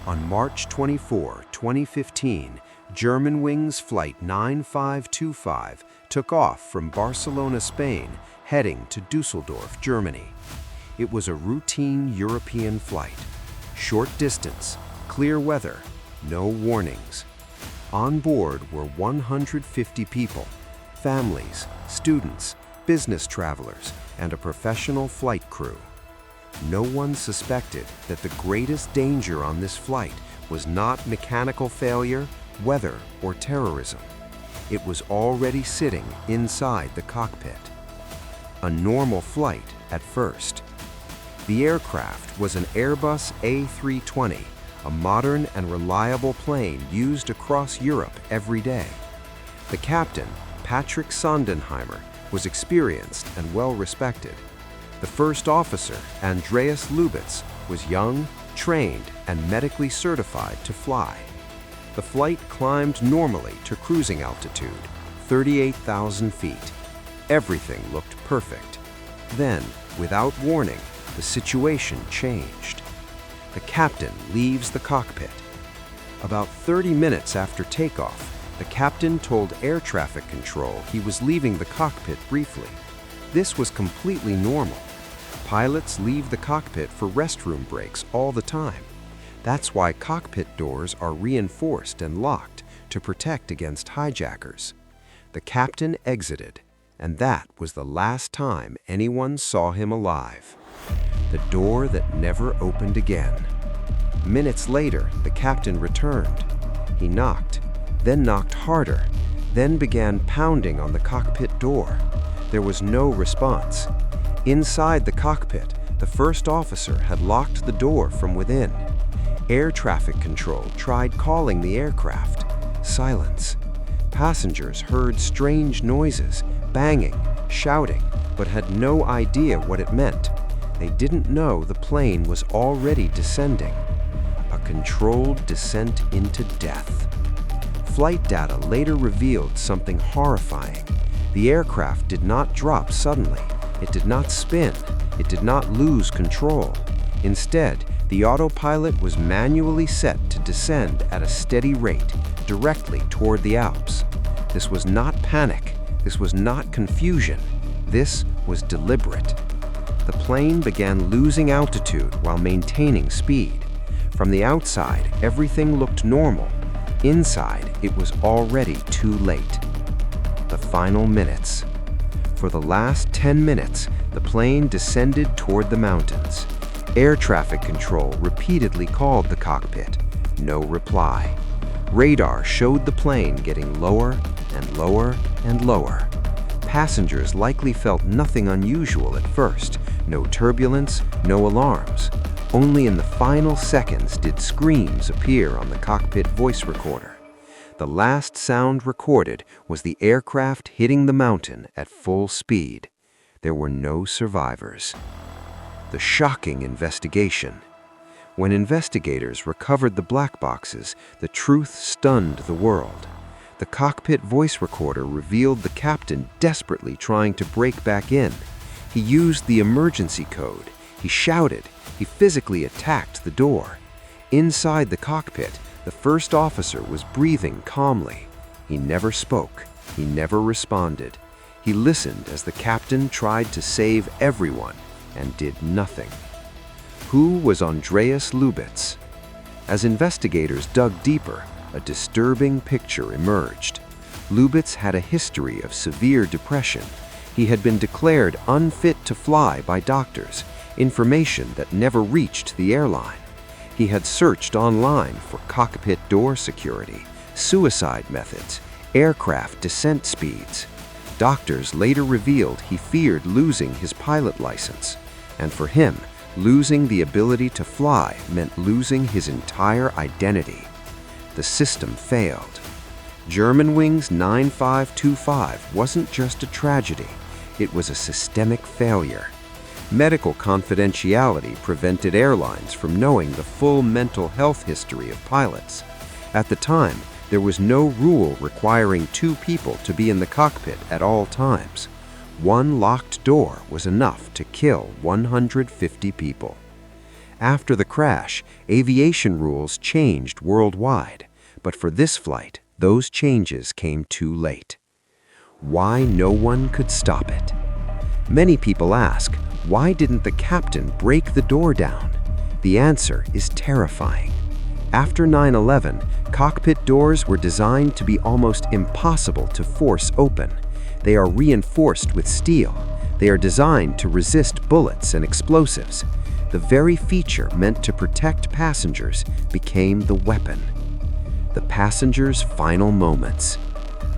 On March 24, 2015, Germanwings Flight 9525 took off from Barcelona, Spain, heading to Dusseldorf, Germany. It was a routine European flight. Short distance, clear weather, no warnings. On board were 150 people, families, students, business travelers, and a professional flight crew. No one suspected that the greatest danger on this flight was not mechanical failure, weather, or terrorism. It was already sitting inside the cockpit. A normal flight at first. The aircraft was an Airbus A320, a modern and reliable plane used across Europe every day. The captain, Patrick Sondenheimer, was experienced and well-respected. The first officer, Andreas Lubitz, was young, trained, and medically certified to fly. The flight climbed normally to cruising altitude, 38,000 feet. Everything looked perfect. Then, without warning, the situation changed. The captain leaves the cockpit. About 30 minutes after takeoff, the captain told air traffic control he was leaving the cockpit briefly. This was completely normal. Pilots leave the cockpit for restroom breaks all the time. That's why cockpit doors are reinforced and locked to protect against hijackers. The captain exited, and that was the last time anyone saw him alive. The door that never opened again. Minutes later, the captain returned. He knocked, then knocked harder, then began pounding on the cockpit door. There was no response. Inside the cockpit, the first officer had locked the door from within. Air traffic control tried calling the aircraft. Silence. Passengers heard strange noises, banging, shouting, but had no idea what it meant. They didn't know the plane was already descending. A controlled descent into death. Flight data later revealed something horrifying. The aircraft did not drop suddenly. It did not spin. It did not lose control. Instead, the autopilot was manually set to descend at a steady rate, directly toward the Alps. This was not panic. This was not confusion. This was deliberate. The plane began losing altitude while maintaining speed. From the outside, everything looked normal. Inside, it was already too late. The final minutes. For the last 10 minutes, the plane descended toward the mountains. Air traffic control repeatedly called the cockpit. No reply. Radar showed the plane getting lower and lower and lower. Passengers likely felt nothing unusual at first. No turbulence, no alarms. Only in the final seconds did screams appear on the cockpit voice recorder. The last sound recorded was the aircraft hitting the mountain at full speed. There were no survivors. The shocking investigation. When investigators recovered the black boxes, the truth stunned the world. The cockpit voice recorder revealed the captain desperately trying to break back in. He used the emergency code. He shouted. He physically attacked the door. Inside the cockpit, the first officer was breathing calmly. He never spoke. He never responded. He listened as the captain tried to save everyone and did nothing. Who was Andreas Lubitz? As investigators dug deeper, a disturbing picture emerged. Lubitz had a history of severe depression. He had been declared unfit to fly by doctors, information that never reached the airline. He had searched online for cockpit door security, suicide methods, aircraft descent speeds. Doctors later revealed he feared losing his pilot license, and for him, losing the ability to fly meant losing his entire identity. The system failed. Germanwings 9525 wasn't just a tragedy, it was a systemic failure. Medical confidentiality prevented airlines from knowing the full mental health history of pilots. At the time, there was no rule requiring 2 people to be in the cockpit at all times. One locked door was enough to kill 150 people. After the crash, aviation rules changed worldwide, but for this flight, those changes came too late. Why no one could stop it? Many people ask, why didn't the captain break the door down? The answer is terrifying. After 9/11, cockpit doors were designed to be almost impossible to force open. They are reinforced with steel. They are designed to resist bullets and explosives. The very feature meant to protect passengers became the weapon. The passengers' final moments.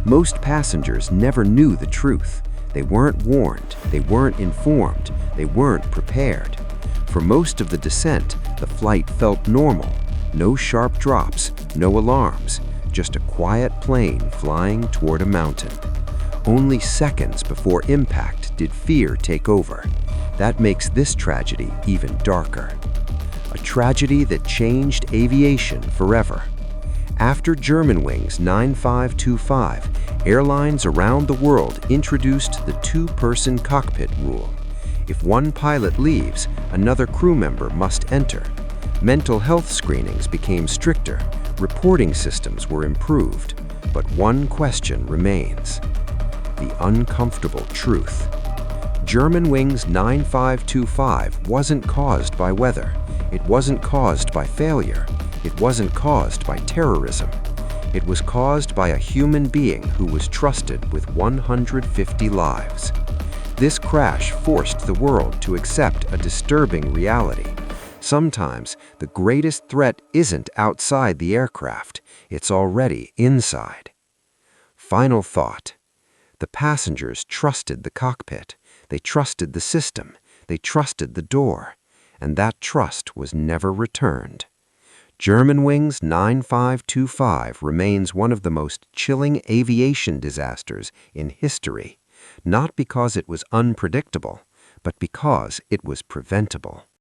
Most passengers never knew the truth. They weren't warned, they weren't informed, they weren't prepared. For most of the descent, the flight felt normal. No sharp drops, no alarms, just a quiet plane flying toward a mountain. Only seconds before impact did fear take over. That makes this tragedy even darker. A tragedy that changed aviation forever. After Germanwings 9525, airlines around the world introduced the two-person cockpit rule. If one pilot leaves, another crew member must enter. Mental health screenings became stricter, reporting systems were improved, but one question remains: the uncomfortable truth. Germanwings 9525 wasn't caused by weather. It wasn't caused by failure. It wasn't caused by terrorism. It was caused by a human being who was trusted with 150 lives. This crash forced the world to accept a disturbing reality. Sometimes the greatest threat isn't outside the aircraft, it's already inside. Final thought. The passengers trusted the cockpit. They trusted the system. They trusted the door. And that trust was never returned. Germanwings 9525 remains one of the most chilling aviation disasters in history, not because it was unpredictable, but because it was preventable.